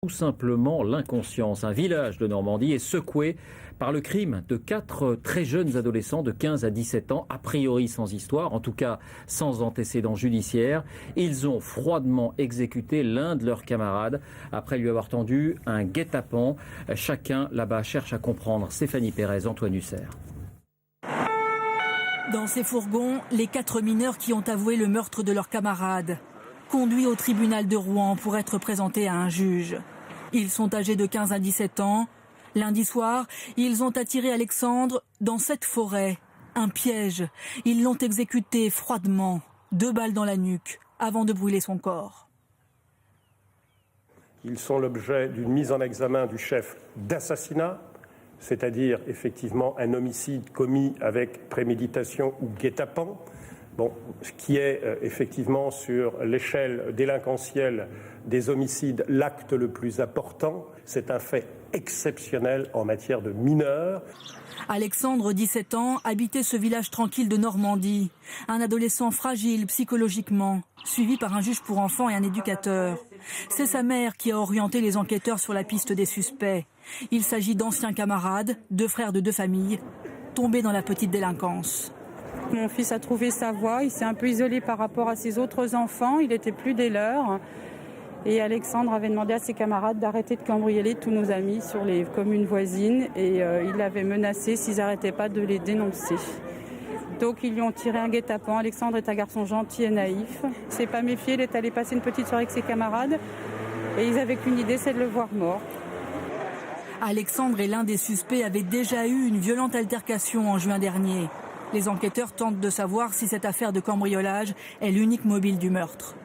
Tout simplement l'inconscience. Un village de Normandie est secoué par le crime de 4 très jeunes adolescents de 15 à 17 ans, a priori sans histoire, en tout cas sans antécédents judiciaires. Ils ont froidement exécuté l'un de leurs camarades après lui avoir tendu un guet-apens. Chacun là-bas cherche à comprendre. Stéphanie Pérez, Antoine Hussert. Dans ces fourgons, les 4 mineurs qui ont avoué le meurtre de leurs camarades, conduits au tribunal de Rouen pour être présentés à un juge. Ils sont âgés de 15 à 17 ans. Lundi soir, ils ont attiré Alexandre dans cette forêt. Un piège. Ils l'ont exécuté froidement, 2 balles dans la nuque, avant de brûler son corps. Ils sont l'objet d'une mise en examen du chef d'assassinat, c'est-à-dire effectivement un homicide commis avec préméditation ou guet-apens. Ce qui est effectivement sur l'échelle délinquentielle des homicides l'acte le plus important. C'est un fait exceptionnel en matière de mineurs. Alexandre, 17 ans, habitait ce village tranquille de Normandie. Un adolescent fragile psychologiquement, suivi par un juge pour enfants et un éducateur. C'est sa mère qui a orienté les enquêteurs sur la piste des suspects. Il s'agit d'anciens camarades, 2 frères de 2 familles, tombés dans la petite délinquance. Mon fils a trouvé sa voie, il s'est un peu isolé par rapport à ses autres enfants, il n'était plus des leurs. Et Alexandre avait demandé à ses camarades d'arrêter de cambrioler tous nos amis sur les communes voisines et il l'avait menacé s'ils n'arrêtaient pas de les dénoncer. Donc ils lui ont tiré un guet-apens. Alexandre est un garçon gentil et naïf. Il ne s'est pas méfié, il est allé passer une petite soirée avec ses camarades et ils n'avaient qu'une idée, c'est de le voir mort. Alexandre et l'un des suspects avaient déjà eu une violente altercation en juin dernier. Les enquêteurs tentent de savoir si cette affaire de cambriolage est l'unique mobile du meurtre.